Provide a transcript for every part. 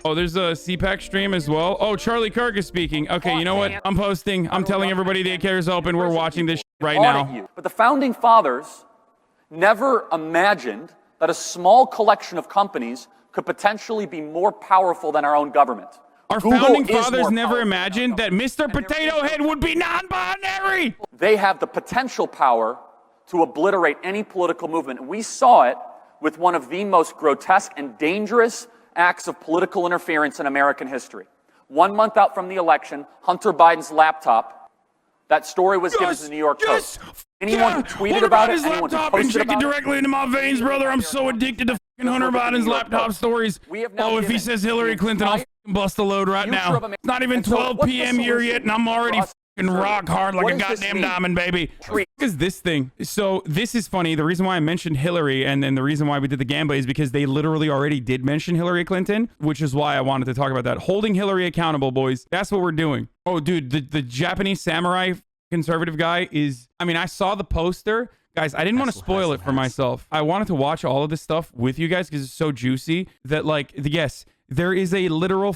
Oh, there's a Cpac stream as well. Oh, Charlie Kirk is speaking. Okay, you know what? I'm posting. I'm telling everybody the daycare is open. We're watching this right now. But the founding fathers never imagined that a small collection of companies could potentially be more powerful than our own government. Our founding fathers never imagined that Mr. Potato Head would be non-binary. They have the potential power to obliterate any political movement. And we saw it with one of the most grotesque and dangerous acts of political interference in American history. 1 month out from the election, Hunter Biden's laptop, that story was given to the New York Post. Anyone who tweeted about it, anyone who posted about it, directly into my veins, brother. I'm so addicted to Hunter Biden's laptop stories. Oh, if he says Hillary Clinton, I'll bust a load right now. It's not even 12 p.m. here yet, and I'm already rock hard like a goddamn diamond, baby. What is this thing? So this is funny. The reason why I mentioned Hillary and then the reason why we did the gamba is because they literally already did mention Hillary Clinton, which is why I wanted to talk about that. Holding Hillary accountable, boys. That's what we're doing. Oh, dude, the Japanese samurai conservative guy is, I mean, I saw the poster. Guys, I didn't want to spoil it for myself. I wanted to watch all of this stuff with you guys because it's so juicy that, like, yes, there is a literal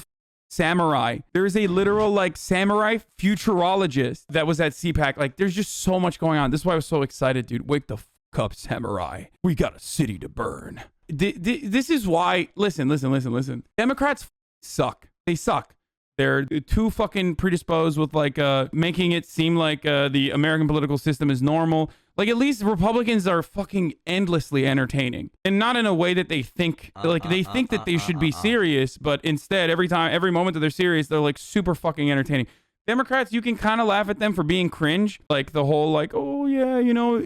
samurai. There is a literal like samurai futurologist that was at Cpac. Like, there's just so much going on. This is why I was so excited, dude. Wake the f up, samurai. We got a city to burn. This is why. Listen. Democrats suck. They suck. They're too fucking predisposed with like making it seem like the American political system is normal. Like, at least Republicans are fucking endlessly entertaining, and not in a way that they think like they think that they should be serious, but instead every moment that they're serious, they're like super fucking entertaining. Democrats, you can kind of laugh at them for being cringe, like the whole like, oh yeah, you know,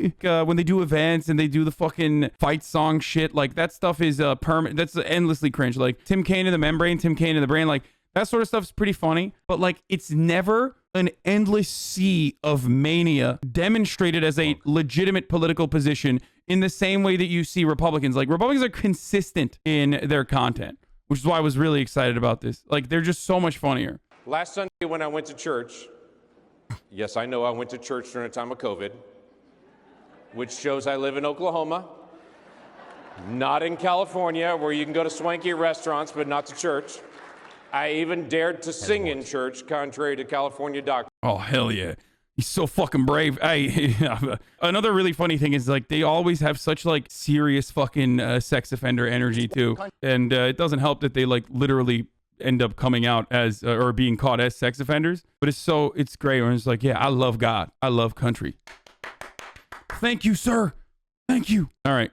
when they do events and they do the fucking fight song shit, like that stuff is permanent. That's endlessly cringe. Like Tim Kaine in the membrane, Tim Kaine in the brain, like that sort of stuff's pretty funny, but like it's never an endless sea of mania demonstrated as a legitimate political position in the same way that you see Republicans. Like, Republicans are consistent in their content, which is why I was really excited about this. Like, they're just so much funnier. Last Sunday when I went to church, yes, I know I went to church during a time of COVID, which shows I live in Oklahoma, not in California, where you can go to swanky restaurants, but not to church. I even dared to sing in church, contrary to California doctrine. Oh, hell yeah. He's so fucking brave. Hey, another really funny thing is, like, they always have such, like, serious fucking sex offender energy, too. And it doesn't help that they, like, literally end up coming out as, or being caught as sex offenders. But it's great when it's like, yeah, I love God. I love country. Thank you, sir. Thank you. All right.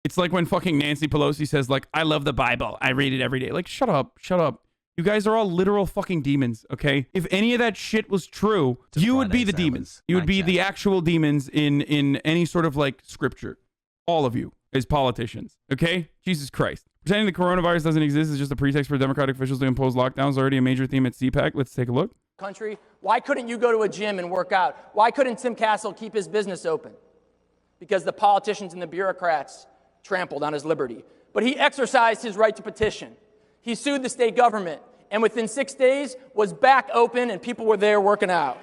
It's like when fucking Nancy Pelosi says, like, I love the Bible. I read it every day. Like, shut up. Shut up. You guys are all literal fucking demons, okay? If any of that shit was true, you would be the demons. You would be the actual demons in any sort of like scripture. All of you as politicians, okay? Jesus Christ. Pretending the coronavirus doesn't exist is just a pretext for Democratic officials to impose lockdowns. Already a major theme at Cpac. Let's take a look. Country, why couldn't you go to a gym and work out? Why couldn't Tim Castle keep his business open? Because the politicians and the bureaucrats trampled on his liberty. But he exercised his right to petition. He sued the state government, and within 6 days was back open and people were there working out.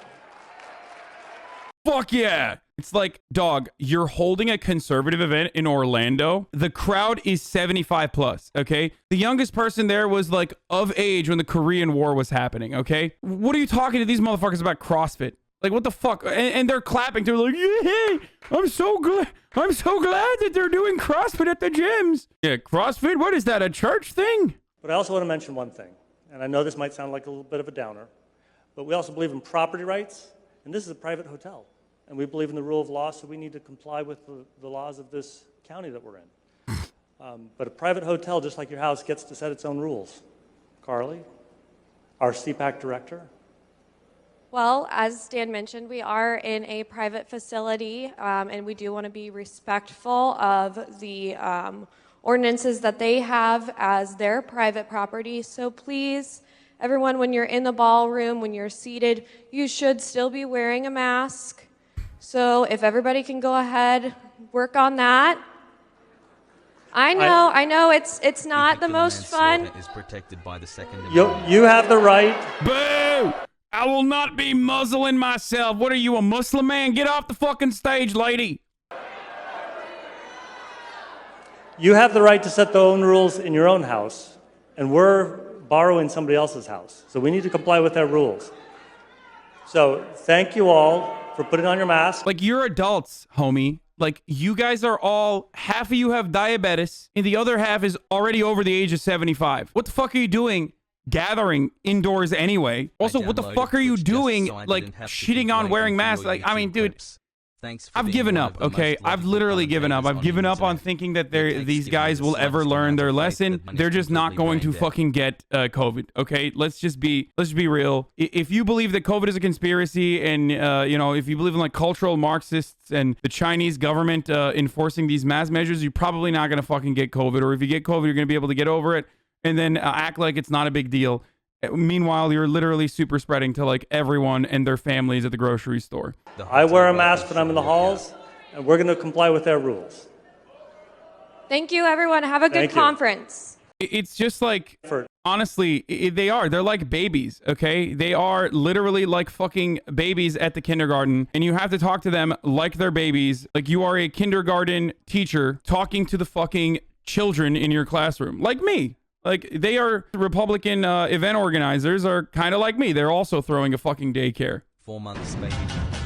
Fuck yeah. It's like, dog, you're holding a conservative event in Orlando. The crowd is 75 plus, okay? The youngest person there was like of age when the Korean War was happening, okay? What are you talking to these motherfuckers about CrossFit? Like, what the fuck? And they're clapping. They're like, yeah, I'm so glad that they're doing CrossFit at the gyms. Yeah, CrossFit? What is that, a church thing? But I also want to mention one thing, and I know this might sound like a little bit of a downer, but we also believe in property rights, and this is a private hotel, and we believe in the rule of law, so we need to comply with the laws of this county that we're in. But a private hotel, just like your house, gets to set its own rules. Carly, our Cpac director. Well, as Dan mentioned, we are in a private facility, and we do want to be respectful of the ordinances that they have as their private property. So please, everyone, when you're in the ballroom, when you're seated, you should still be wearing a mask. So if everybody can go ahead, work on that. I know, it's not the most fun. Is protected by the Second Amendment. You have the right. Boo! I will not be muzzling myself. What are you, a Muslim man? Get off the fucking stage, lady. You have the right to set the own rules in your own house, and we're borrowing somebody else's house. So we need to comply with their rules. So thank you all for putting on your mask. Like, you're adults, homie. Like, you guys are all, half of you have diabetes, and the other half is already over the age of 75. What the fuck are you doing gathering indoors anyway? Also, what the fuck are you doing, like, shitting on wearing masks? Like, I mean, dude, I've given up, okay? I've literally given up. I've given up on thinking that these guys will ever learn their lesson. They're just not going to fucking get COVID, okay? Let's just be real. If you believe that COVID is a conspiracy and, you know, if you believe in, like, cultural Marxists and the Chinese government enforcing these mask measures, you're probably not going to fucking get COVID. Or if you get COVID, you're going to be able to get over it and then act like it's not a big deal. Meanwhile, you're literally super spreading to like everyone and their families at the grocery store. I wear a mask when I'm in the halls, and we're going to comply with their rules. Thank you, everyone. Have a good conference. It's just like, honestly, they are. They're like babies, okay? They are literally like fucking babies at the kindergarten, and you have to talk to them like they're babies. Like you are a kindergarten teacher talking to the fucking children in your classroom, like me. Like, they are Republican event organizers are kind of like me. They're also throwing a fucking daycare. 4 months, baby.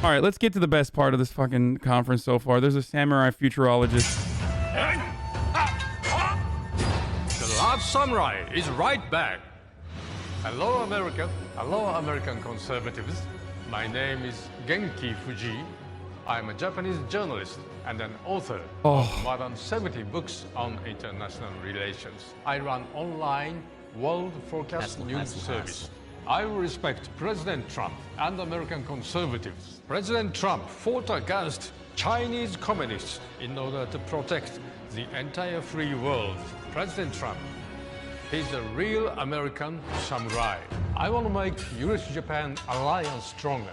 All right, let's get to the best part of this fucking conference so far. There's a samurai futurologist. The last samurai is right back. Hello, America. Hello, American conservatives. My name is Genki Fuji. I'm a Japanese journalist and an author of more than 70 books on international relations. I run online World Forecast News Service. I respect President Trump and American conservatives. President Trump fought against Chinese communists in order to protect the entire free world. President Trump, he's a real American samurai. I want to make US-Japan alliance stronger.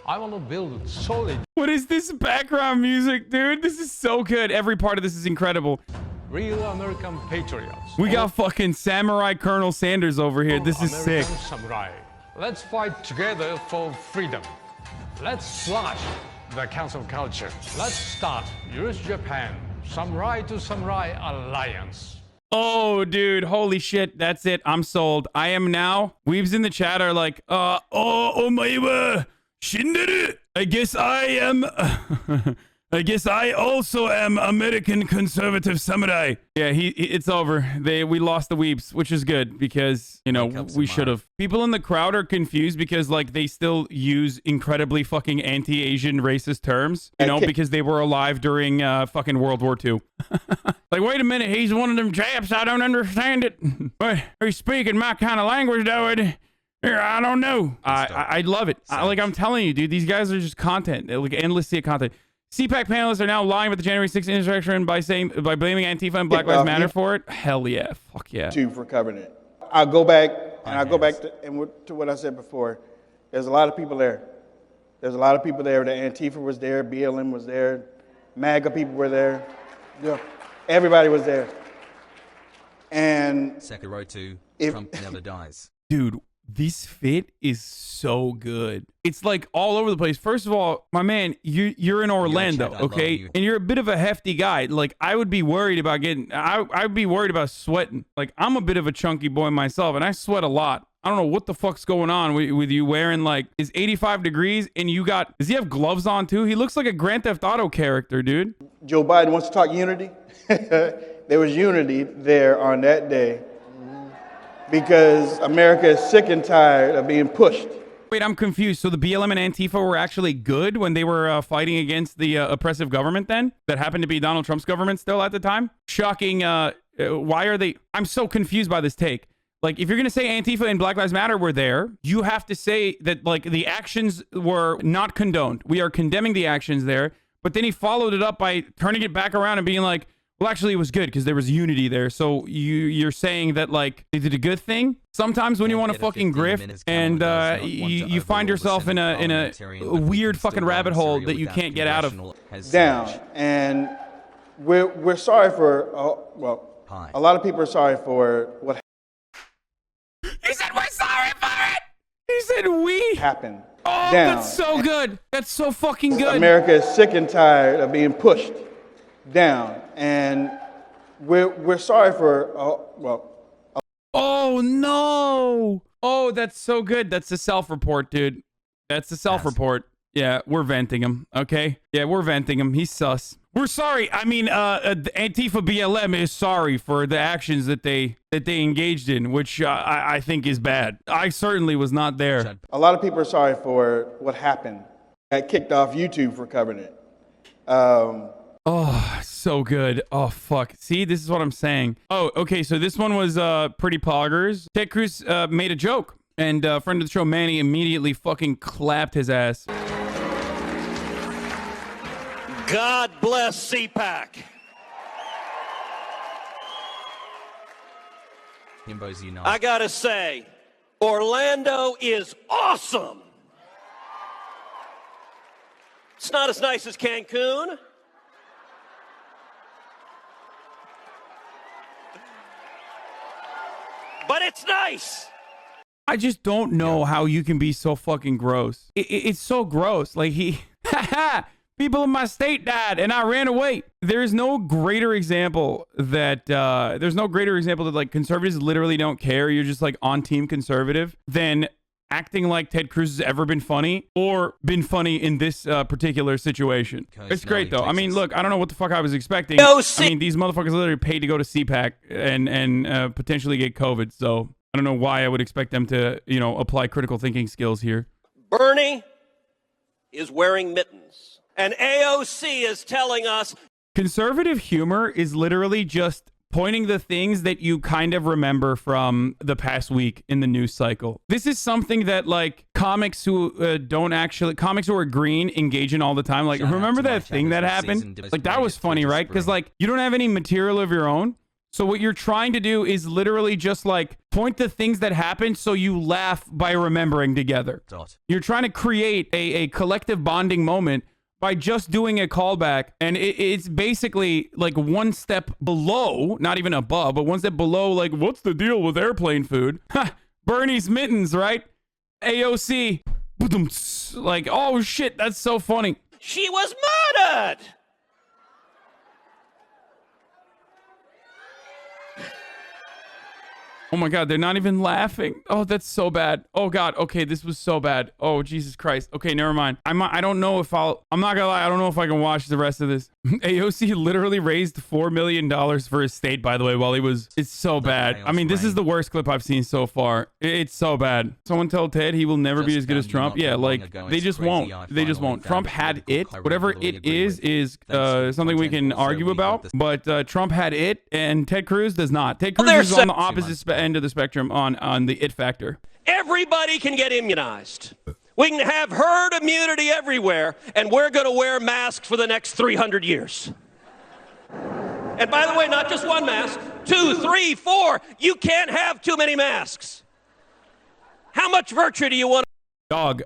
I want to build solid. What is this background music, dude? This is so good. Every part of this is incredible. Real American patriots. We got fucking Samurai Colonel Sanders over here. This is sick. Samurai. Let's fight together for freedom. Let's slash the cancel culture. Let's start US-Japan samurai to samurai alliance. Oh, dude, holy shit. That's it. I'm sold. I am now. Weebs in the chat are like, omae Shinderu. I guess I am. I guess I also am American conservative samurai. Yeah, it's over. We lost the weeps, which is good because, you know, we should have. People in the crowd are confused because, like, they still use incredibly fucking anti-Asian racist terms, you know, because they were alive during fucking World War II. Like, wait a minute, he's one of them Japs. I don't understand it. But he's speaking my kind of language, though. I don't know. I love it. Like, I'm telling you, dude, these guys are just content. Like, endless sea of content. Cpac panelists are now lying about the January 6th insurrection by blaming Antifa and Black Lives Matter for it. Hell yeah. Fuck yeah. For covering it. I'll go back to what I said before. There's a lot of people there. There's a lot of people there. The Antifa was there. BLM was there. MAGA people were there. Yeah. Everybody was there. And Sekiro 2, Trump never dies. Dude, this fit is so good. It's like all over the place. First of all, my man, you're in Orlando, okay? And you're a bit of a hefty guy. Like, I would be worried about I'd be worried about sweating. Like, I'm a bit of a chunky boy myself, and I sweat a lot. I don't know what the fuck's going on with you wearing, like, it's 85 degrees, and does he have gloves on too? He looks like a Grand Theft Auto character, dude. Joe Biden wants to talk unity. There was unity there on that day. Because America is sick and tired of being pushed. Wait, I'm confused. So the BLM and Antifa were actually good when they were fighting against the oppressive government then? That happened to be Donald Trump's government still at the time? Shocking. Why are they... I'm so confused by this take. Like, if you're going to say Antifa and Black Lives Matter were there, you have to say that, like, the actions were not condoned. We are condemning the actions there. But then he followed it up by turning it back around and being like, well, actually, it was good because there was unity there. So you're saying that, like, they did a good thing? Sometimes when you want to fucking grift and you find yourself in a weird fucking rabbit hole that you can't get out of. Down. And we're sorry for, a lot of people are sorry for what He said we're sorry for it! He said we! happened. Oh, down. That's so good. That's so fucking good. America is sick and tired of being pushed down. And we're sorry for, Oh, no. Oh, that's so good. That's the self-report, dude. That's the self-report. Yeah, we're venting him, okay? Yeah, we're venting him. He's sus. We're sorry. I mean, Antifa BLM is sorry for the actions that they engaged in, which I think is bad. I certainly was not there. A lot of people are sorry for what happened. Got kicked off YouTube for covering it. Oh, so good. Oh, fuck. See, this is what I'm saying. Oh, okay, so this one was Pretty Poggers. Ted Cruz made a joke, and friend of the show, Manny, immediately fucking clapped his ass. God bless Cpac. Himbos unite. I gotta say, Orlando is awesome. It's not as nice as Cancun. But it's nice. I just don't know how you can be so fucking gross. It's so gross. Like people in my state died and I ran away. There's no greater example that like conservatives literally don't care. You're just like on team conservative than acting like Ted Cruz has ever been funny or been funny in this particular situation. It's great though. I mean, look, I don't know what the fuck I was expecting. I mean, these motherfuckers literally paid to go to Cpac and potentially get COVID. So I don't know why I would expect them to, apply critical thinking skills here. Bernie is wearing mittens. And AOC is telling us conservative humor is literally just pointing the things that you kind of remember from the past week in the news cycle. This is something that like comics who comics who are green engage in all the time. Like, remember that thing that happened? Like, that was funny, right? Because like you don't have any material of your own. So what you're trying to do is literally just like point to things that happened so you laugh by remembering together. You're trying to create a collective bonding moment by just doing a callback, and it's basically like one step below, not even above, but one step below, like, what's the deal with airplane food? Bernie's mittens, right? AOC. Like, oh shit, that's so funny. she was murdered. Oh my God, they're not even laughing. Oh, that's so bad. Oh God, okay, this was so bad. Oh, Jesus Christ. Okay, never mind. I don't know if I'm not gonna lie, I don't know if I can watch the rest of this. AOC literally raised $4 million for his state, by the way, while it's so bad. I mean, this is the worst clip I've seen so far. It's so bad. Someone tell Ted he will never be as good as Trump. Yeah, like, they just won't. They just won't. Trump had it. Whatever it is something we can argue about, but Trump had it, and Ted Cruz does not. Ted Cruz is on the opposite end of the spectrum on the it factor. Everybody can get immunized. We can have herd immunity everywhere, and we're going to wear masks for the next 300 years. And by the way, not just one mask, 2, 3, 4. You can't have too many masks. How much virtue do you want? Dog,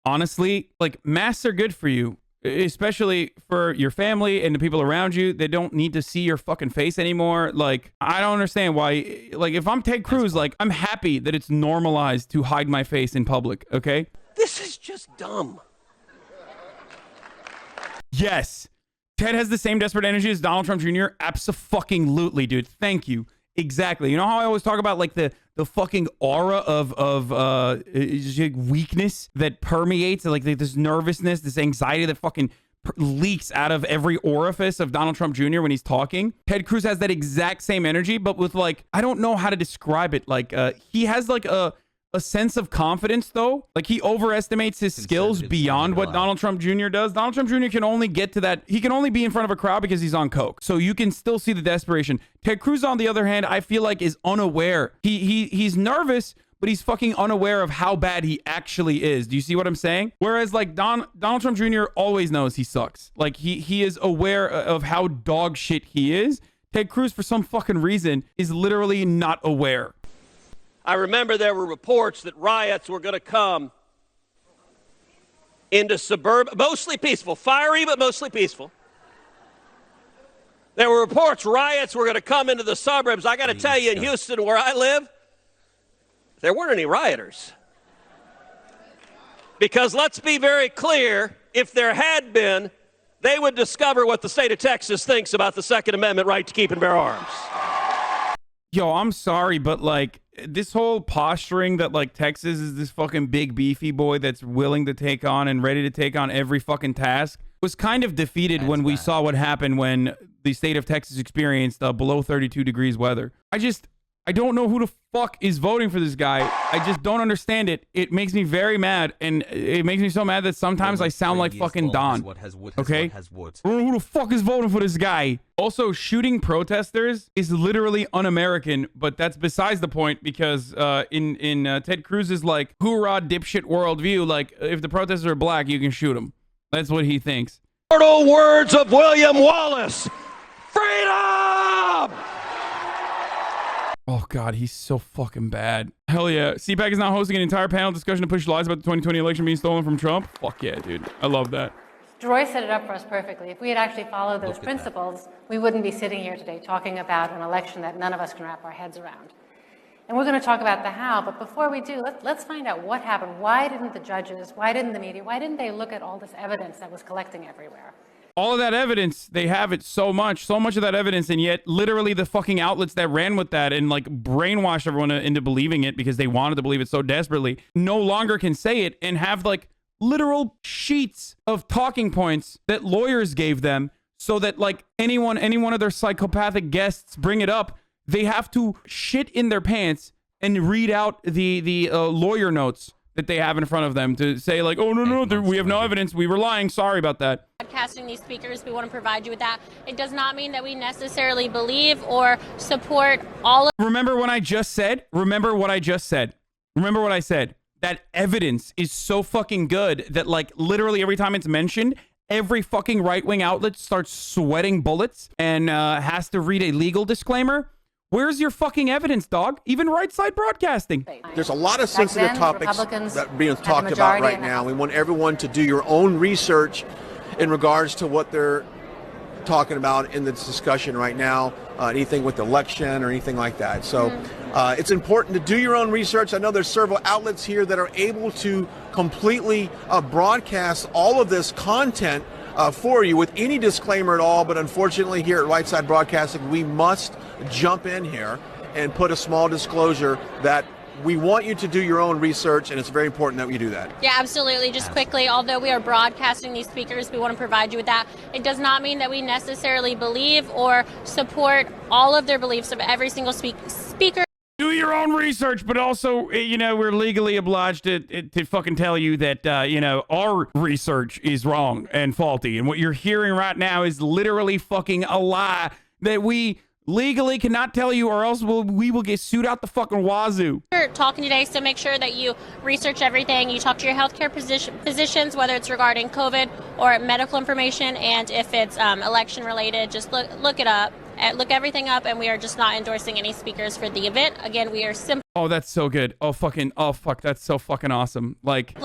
honestly, like, masks are good for you, especially for your family and the people around you. They don't need to see your fucking face anymore. Like, I don't understand why. Like, if I'm Ted Cruz, like, I'm happy that it's normalized to hide my face in public, okay? This is just dumb. Yes. Ted has the same desperate energy as Donald Trump Jr. Abso-fucking-lutely, dude. Thank you. Exactly. You know how I always talk about, like, the fucking aura of weakness that permeates, like, this nervousness, this anxiety that fucking leaks out of every orifice of Donald Trump Jr. when he's talking? Ted Cruz has that exact same energy, but with, like, I don't know how to describe it. Like, he has, like, a sense of confidence, though. Like, he overestimates his skills beyond what Donald Trump Jr. does. Donald Trump Jr. can only get to that. He can only be in front of a crowd because he's on coke. So you can still see the desperation. Ted Cruz, on the other hand, I feel like is unaware. He's nervous, but he's fucking unaware of how bad he actually is. Do you see what I'm saying? Whereas, like, Donald Trump Jr. always knows he sucks. Like, he is aware of how dog shit he is. Ted Cruz, for some fucking reason, is literally not aware. I remember there were reports that riots were going to come into mostly peaceful, fiery, but mostly peaceful. There were reports riots were going to come into the suburbs. I got to tell you, in Houston, where I live, there weren't any rioters. Because let's be very clear, if there had been, they would discover what the state of Texas thinks about the Second Amendment right to keep and bear arms. Yo, I'm sorry, but, like, this whole posturing that like Texas is this fucking big beefy boy that's willing to take on and ready to take on every fucking task was kind of defeated when we saw what happened when the state of Texas experienced below 32 degrees weather. I don't know who the fuck is voting for this guy. I just don't understand it. It makes me very mad, and it makes me so mad that sometimes I sound like fucking Don. Okay? I don't know who the fuck is voting for this guy. Also, shooting protesters is literally un-American, but that's besides the point because in Ted Cruz's like hoorah dipshit worldview, like if the protesters are black, you can shoot them. That's what he thinks. Immortal words of William Wallace. Freedom! Oh, God, he's so fucking bad. Hell yeah. Cpac is now hosting an entire panel discussion to push lies about the 2020 election being stolen from Trump. Fuck yeah, dude. I love that. Roy set it up for us perfectly. If we had actually followed those principles, we wouldn't be sitting here today talking about an election that none of us can wrap our heads around. And we're going to talk about the how, but before we do, let's find out what happened. Why didn't the judges, why didn't the media, why didn't they look at all this evidence that was collecting everywhere? All of that evidence, they have it so much of that evidence, and yet literally the fucking outlets that ran with that and like brainwashed everyone into believing it because they wanted to believe it so desperately no longer can say it and have like literal sheets of talking points that lawyers gave them so that like any one of their psychopathic guests bring it up, they have to shit in their pants and read out the lawyer notes that they have in front of them to say like, oh, no, we have no evidence. We were lying. Sorry about that. Broadcasting these speakers, we want to provide you with that. It does not mean that we necessarily believe or support all of... Remember what I just said? Remember what I said? That evidence is so fucking good that like literally every time it's mentioned, every fucking right-wing outlet starts sweating bullets and has to read a legal disclaimer. Where's your fucking evidence, dog? Even right side broadcasting. There's a lot of sensitive topics that are being talked about right now. We want everyone to do your own research in regards to what they're talking about in this discussion right now, anything with the election or anything like that. So it's important to do your own research. I know there's several outlets here that are able to completely broadcast all of this content for you with any disclaimer at all, but unfortunately here at Right Side Broadcasting, we must jump in here and put a small disclosure that we want you to do your own research, and it's very important that we do that. Yeah, absolutely. Just quickly, although we are broadcasting these speakers, we want to provide you with that. It does not mean that we necessarily believe or support all of their beliefs of every single speaker. Do your own research, but also, you know, we're legally obliged to fucking tell you that, you know, our research is wrong and faulty. And what you're hearing right now is literally fucking a lie that we legally cannot tell you, or else we will get sued out the fucking wazoo. We're talking today, so make sure that you research everything. You talk to your healthcare physicians, whether it's regarding COVID or medical information, and if it's election related, just look it up. Look everything up, and we are just not endorsing any speakers for the event. Again, we are simply... Oh, that's so good. Oh, fuck, that's so fucking awesome. Like,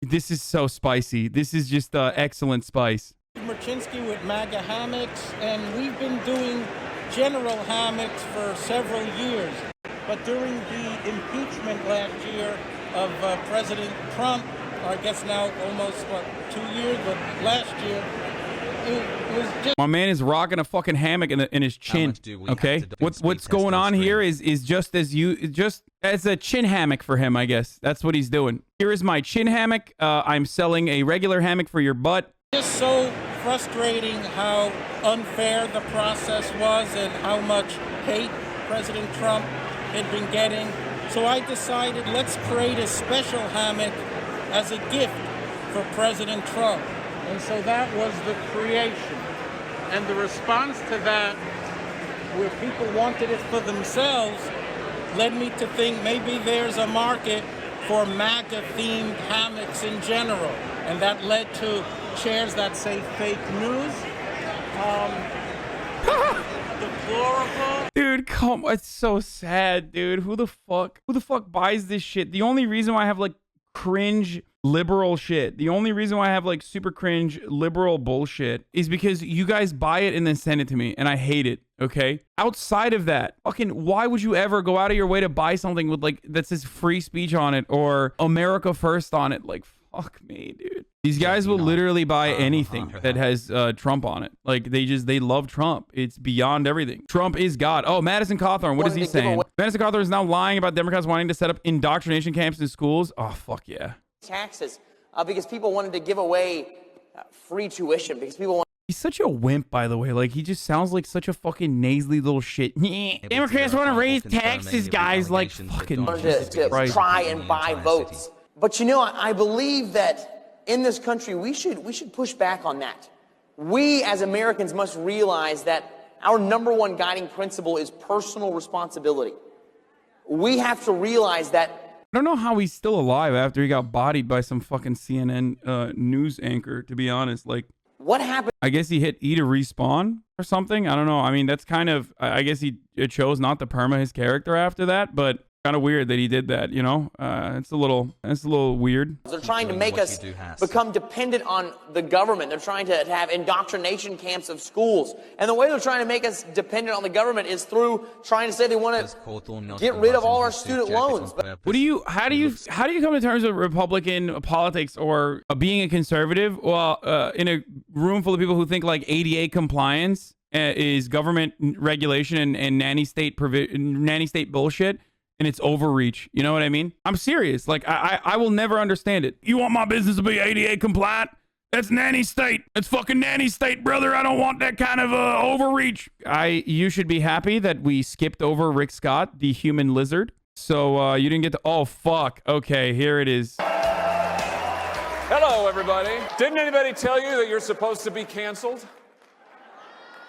this is so spicy. This is just excellent spice. Merchinsky with MAGA hammocks, and we've been doing general hammocks for several years. But during the impeachment last year of President Trump, or I guess now almost, 2 years, but last year, it was just... My man is rocking a fucking hammock in his chin. Okay, what's going on here is just as a chin hammock for him, I guess. That's what he's doing. Here is my chin hammock. I'm selling a regular hammock for your butt. Just so frustrating how unfair the process was and how much hate President Trump had been getting. So I decided, let's create a special hammock as a gift for President Trump. And so that was the creation. And the response to that, where people wanted it for themselves, led me to think maybe there's a market for MAGA-themed hammocks in general. And that led to chairs that say fake news. Deplorable. Dude, it's so sad, dude. Who the fuck buys this shit? The only reason why I have like cringe liberal shit, the only reason why I have like super cringe liberal bullshit is because you guys buy it and then send it to me, and I hate it. Okay, outside of that, fucking why would you ever go out of your way to buy something with like that says free speech on it or America First on it? Like, fuck me, dude. These guys will literally buy anything that has Trump on it. Like they love Trump. It's beyond everything. Trump is God. Oh, Madison Cawthorn, what is he saying? Madison Cawthorn is now lying about Democrats wanting to set up indoctrination camps in schools. Oh, fuck yeah. Taxes because people wanted to give away free tuition because people want. He's such a wimp, by the way. Like, he just sounds like such a fucking nasally little shit. Democrats want to raise taxes, guys. Like, fucking to try and buy votes. But you know, I believe that in this country, we should push back on that. We as Americans must realize that our number one guiding principle is personal responsibility. We have to realize that. I don't know how he's still alive after he got bodied by some fucking CNN news anchor, to be honest. Like, what happened? I guess he hit E to respawn or something. I don't know. I mean, that's kind of, I guess he chose not to perma his character after that, but kind of weird that he did that, you know? It's a little weird. They're trying to make us become dependent on the government. They're trying to have indoctrination camps of schools. And the way they're trying to make us dependent on the government is through trying to say they want to get rid of all our student loans. How do you come to terms with Republican politics or being a conservative? Well, in a room full of people who think like ADA compliance is government regulation and nanny state bullshit. And it's overreach. You know what I mean? I'm serious. Like, I will never understand it. You want my business to be ADA compliant? That's nanny state. That's fucking nanny state, brother. I don't want that kind of overreach. You should be happy that we skipped over Rick Scott, the human lizard. So you didn't get to. Oh, fuck. Okay, here it is. Hello, everybody. Didn't anybody tell you that you're supposed to be canceled?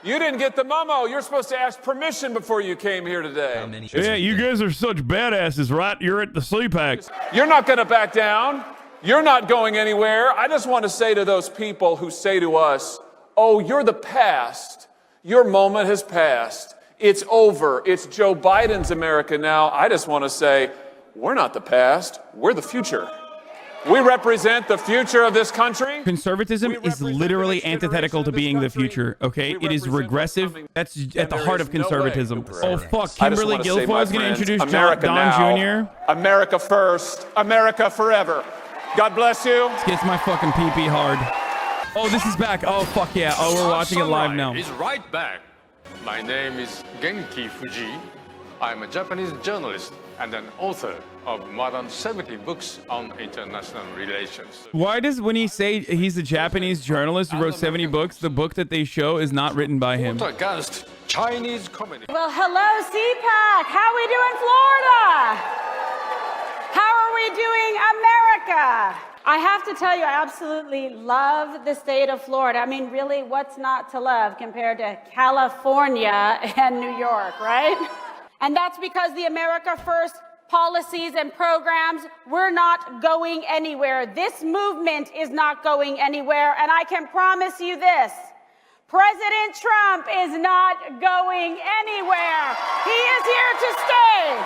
You didn't get the memo. You're supposed to ask permission before you came here today. Yeah, you guys are such badasses, right? You're at the Cpac. You're not going to back down. You're not going anywhere. I just want to say to those people who say to us, oh, you're the past. Your moment has passed. It's over. It's Joe Biden's America now. I just want to say, we're not the past. We're the future. We represent the future of this country. Conservatism is literally antithetical to being the future, okay? It is regressive. That's at the heart of conservatism. Oh, fuck. Kimberly Guilfoyle is going to introduce Don Jr. America first. America forever. God bless you. This gets my fucking pee-pee hard. Oh, this is back. Oh, fuck yeah. Oh, we're watching it live now. Is right back. My name is Genki Fuji. I'm a Japanese journalist and an author of more than 70 books on international relations. Why does, when he say he's a Japanese journalist who wrote 70 books, the book that they show is not written by him? Against Chinese comedy. Well, hello, Cpac. How are we doing, Florida? How are we doing, America? I have to tell you, I absolutely love the state of Florida. I mean, really, what's not to love compared to California and New York, right? And that's because the America First policies and programs, we're not going anywhere. This movement is not going anywhere, and I can promise you this. President Trump is not going anywhere. He is here to stay.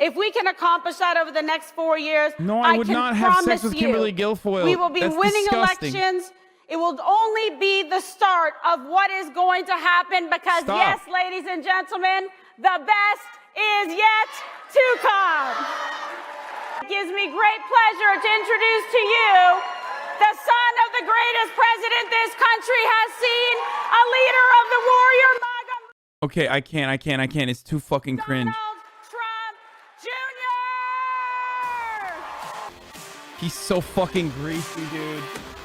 If we can accomplish that over the next 4 years, no, I would not have sex with Kimberly Guilfoyle. We will be winning elections. It will only be the start of what is going to happen because, yes, ladies and gentlemen, the best is yet to come. It gives me great pleasure to introduce to you the son of the greatest president this country has seen, a leader of the warrior MAGA. Okay, I can't. It's too fucking cringe. Trump Jr. He's so fucking greasy, dude.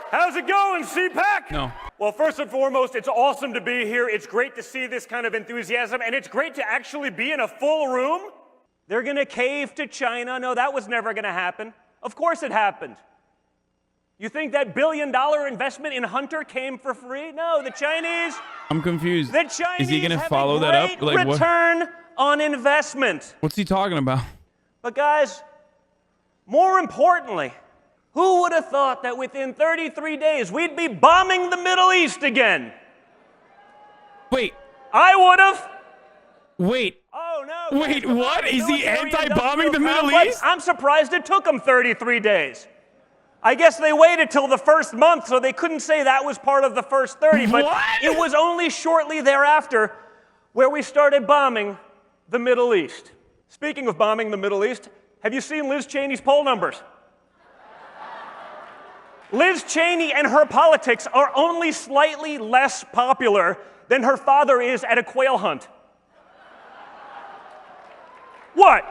How's it going, Cpac? No. Well, first and foremost, it's awesome to be here. It's great to see this kind of enthusiasm, and it's great to actually be in a full room. They're going to cave to China. No, that was never going to happen. Of course it happened. You think that $1 billion investment in Hunter came for free? No, the Chinese... I'm confused. The Chinese is he going to have follow a that up? great return on investment. What's he talking about? But guys, more importantly, who would have thought that within 33 days we'd be bombing the Middle East again? Wait. I would have. Wait. Oh, no. Wait, what? Is he anti-bombing the Middle East? I'm surprised it took him 33 days. I guess they waited till the first month, so they couldn't say that was part of the first 30. But it was only shortly thereafter where we started bombing the Middle East. Speaking of bombing the Middle East, have you seen Liz Cheney's poll numbers? Liz Cheney and her politics are only slightly less popular than her father is at a quail hunt. What?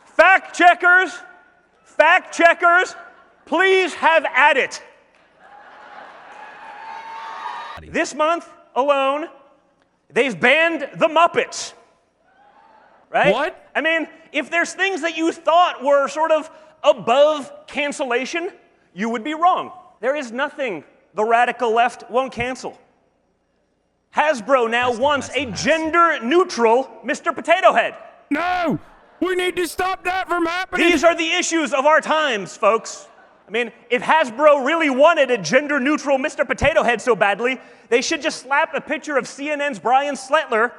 Fact checkers, please have at it. This month alone, they've banned the Muppets. Right? What? I mean, if there's things that you thought were sort of above cancellation, you would be wrong. There is nothing the radical left won't cancel. Hasbro now wants a gender-neutral Mr. Potato Head. No! We need to stop that from happening! These are the issues of our times, folks. I mean, if Hasbro really wanted a gender-neutral Mr. Potato Head so badly, they should just slap a picture of CNN's Brian Sletler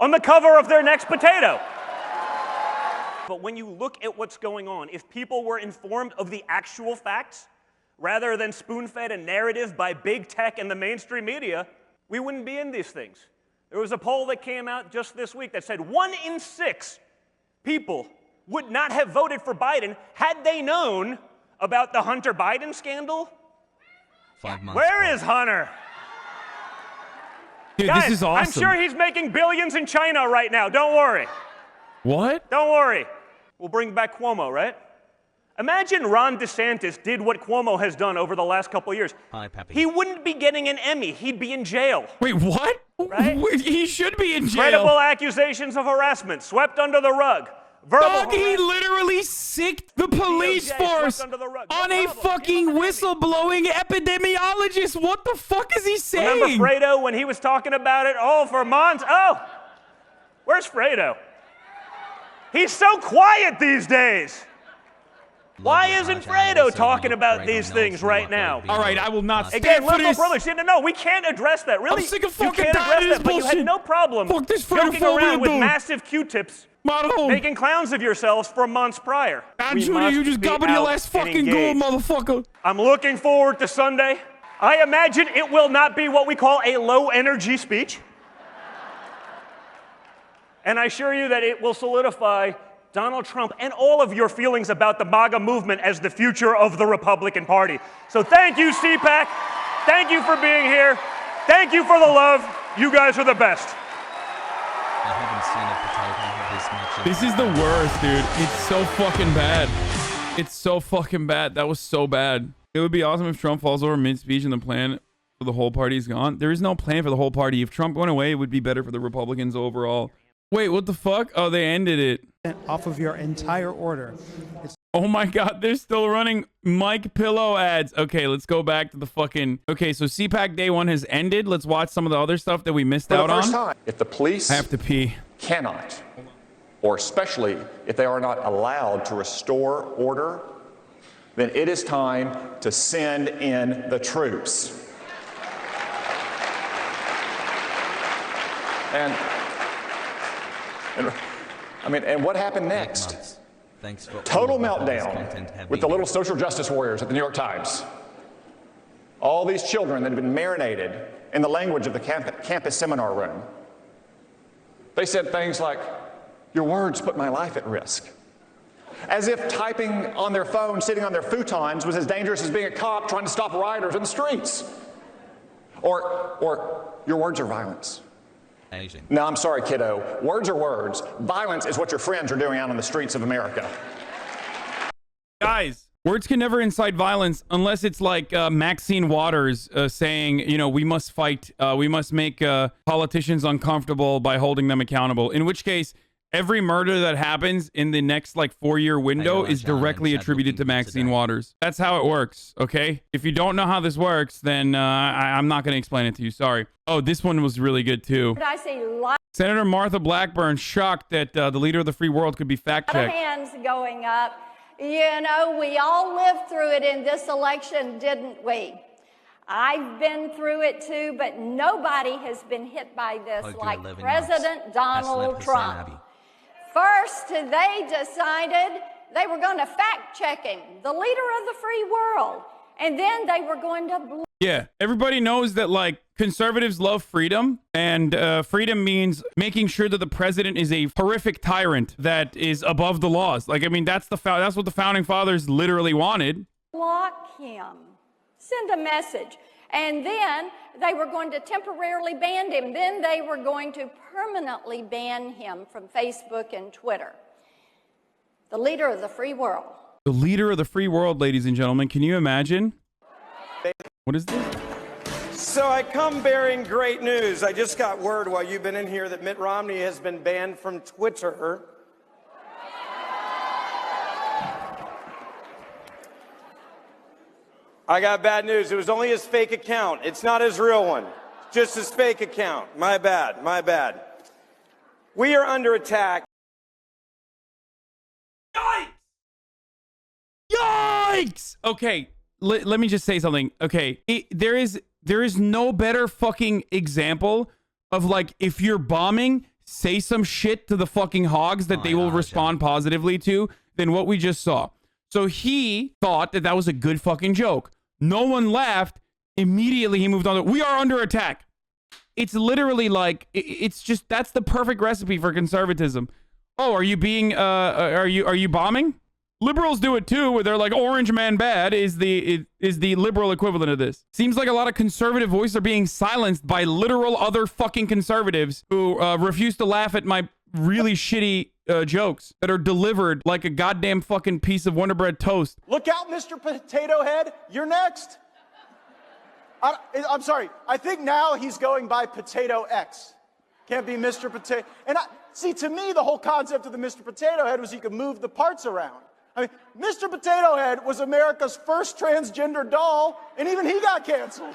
on the cover of their next potato. But when you look at what's going on, if people were informed of the actual facts, rather than spoon-fed a narrative by big tech and the mainstream media, we wouldn't be in these things. There was a poll that came out just this week that said 1 in 6 people would not have voted for Biden had they known about the Hunter Biden scandal. 5 months. Where is Hunter? Dude, Guys, this is awesome. I'm sure he's making billions in China right now. Don't worry. What? Don't worry. We'll bring back Cuomo, right? Imagine Ron DeSantis did what Cuomo has done over the last couple of years. Hi, Pappy. He wouldn't be getting an Emmy. He'd be in jail. Wait, what? Right? He should be in jail. Credible accusations of harassment swept under the rug. Verbal Dog, he literally sicked the police force on a fucking whistleblowing epidemiologist. What the fuck is he saying? Remember Fredo when he was talking about it? Oh, for months. Oh, where's Fredo? He's so quiet these days. Why isn't Fredo talking about these things right now? All right, I will not stand Again, for liberal this. brothers, no, we can't address that. Really, I'm sick of you fucking can't dying address of this that, but you bullshit. had no problem Fuck this joking Fredophobia, around with dude. massive Q-tips, Model. making clowns of yourselves for months prior. God, We Junior, must you just be gobbled your out last and fucking goal, engaged. motherfucker. I'm looking forward to Sunday. I imagine it will not be what we call a low-energy speech. And I assure you that it will solidify Donald Trump and all of your feelings about the MAGA movement as the future of the Republican Party. So thank you, Cpac. Thank you for being here. Thank you for the love. You guys are the best. I haven't seen a potato head this much. This is the worst, dude. It's so fucking bad. It's so fucking bad. That was so bad. It would be awesome if Trump falls over mid-speech and the plan for the whole party is gone. There is no plan for the whole party. If Trump went away, it would be better for the Republicans overall. Wait, what the fuck? Oh, they ended it. Off of your entire order. Oh my god, they're still running Mike Pillow ads. Okay, let's go back to the fucking... Okay, so Cpac Day 1 has ended. Let's watch some of the other stuff that we missed out on. If the police I have to pee. cannot, or especially if they are not allowed to restore order, then it is time to send in the troops. And what happened next? Thanks for Total meltdown with the little social justice warriors at the New York Times. All these children that have been marinated in the language of the campus seminar room. They said things like, "Your words put my life at risk." As if typing on their phone, sitting on their futons, was as dangerous as being a cop trying to stop rioters in the streets. Or "Your words are violence." No, I'm sorry, kiddo. Words are words. Violence is what your friends are doing out on the streets of America. Guys, words can never incite violence unless it's like Maxine Waters saying, you know, we must fight, we must make politicians uncomfortable by holding them accountable. In which case, every murder that happens in the next like 4-year window is directly attributed to Maxine Waters. That's how it works, okay? If you don't know how this works, then I'm not going to explain it to you. Sorry. Oh, this one was really good too. Did I say Senator Martha Blackburn shocked that the leader of the free world could be fact-checked. hands going up? You know, we all lived through it in this election, didn't we? I've been through it too, but nobody has been hit by this like President Donald Trump. First, they decided they were going to fact-check him, the leader of the free world. And then they were going to... Yeah, everybody knows that, like, conservatives love freedom, and freedom means making sure that the president is a horrific tyrant that is above the laws. Like, I mean, that's what the founding fathers literally wanted. Block him. Send a message. And then they were going to temporarily ban him. Then they were going to permanently ban him from Facebook and Twitter. The leader of the free world. The leader of the free world, ladies and gentlemen. Can you imagine? What is this? So I come bearing great news. I just got word while you've been in here that Mitt Romney has been banned from Twitter. I got bad news. It was only his fake account. It's not his real one. Just his fake account. My bad. My bad. We are under attack. Yikes! Okay, let me just say something. Okay, there is no better fucking example of, like, if you're bombing, say some shit to the fucking hogs that they will respond positively to than what we just saw. So he thought that was a good fucking joke. No one laughed. Immediately he moved on. We are under attack. It's literally like, it's just, that's the perfect recipe for conservatism. Oh, are you being, are you bombing? Liberals do it too, where they're like, orange man bad is the liberal equivalent of this. Seems like a lot of conservative voices are being silenced by literal other fucking conservatives who refuse to laugh at my really shitty jokes that are delivered like a goddamn fucking piece of Wonder Bread toast. Look out, Mr. Potato Head. You're next. I'm sorry. I think now he's going by Potato X. Can't be Mr. Potato. And see, to me, the whole concept of the Mr. Potato Head was you could move the parts around. I mean, Mr. Potato Head was America's first transgender doll, and even he got canceled.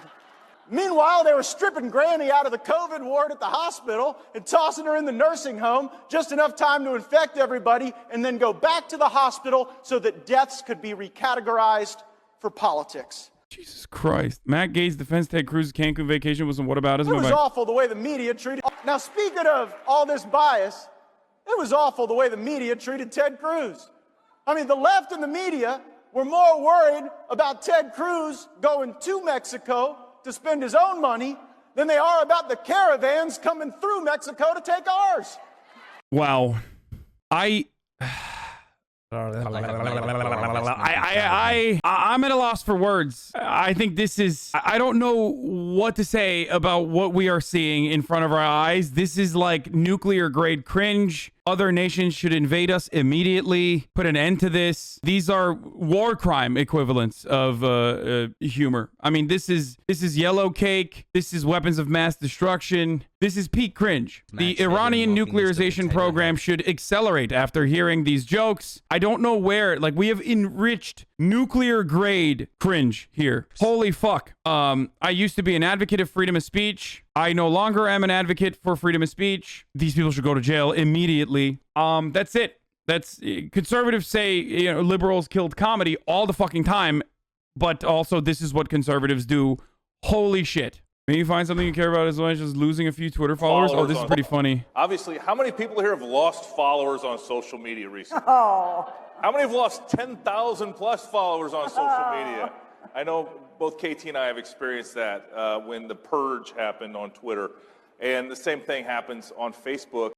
Meanwhile, they were stripping Granny out of the COVID ward at the hospital and tossing her in the nursing home, just enough time to infect everybody and then go back to the hospital so that deaths could be recategorized for politics. Jesus Christ. Matt Gaetz defends Ted Cruz's Cancun vacation was what about us? It was awful the way the media treated... Now, speaking of all this bias, it was awful the way the media treated Ted Cruz. I mean, the left and the media were more worried about Ted Cruz going to Mexico to spend his own money than they are about the caravans coming through Mexico to take ours. Wow. I'm at a loss for words. I think this is, I don't know what to say about what we are seeing in front of our eyes. This is like nuclear grade cringe. Other nations should invade us immediately, put an end to this. These are war crime equivalents of humor. I mean, this is yellow cake. This is weapons of mass destruction. This is peak cringe. The Iranian nuclearization program should accelerate after hearing these jokes. I don't know where, like, we have enriched nuclear grade cringe here. Holy fuck. I used to be an advocate of freedom of speech. I no longer am an advocate for freedom of speech. These people should go to jail immediately. That's it. That's conservatives say, you know, liberals killed comedy all the fucking time, but also this is what conservatives do. Holy shit. Maybe you find something you care about as much as losing a few Twitter followers. Oh, this is pretty funny. Obviously, how many people here have lost followers on social media recently? Oh. How many have lost 10,000 plus followers on social media? I know both KT and I have experienced that when the purge happened on Twitter. And the same thing happens on Facebook.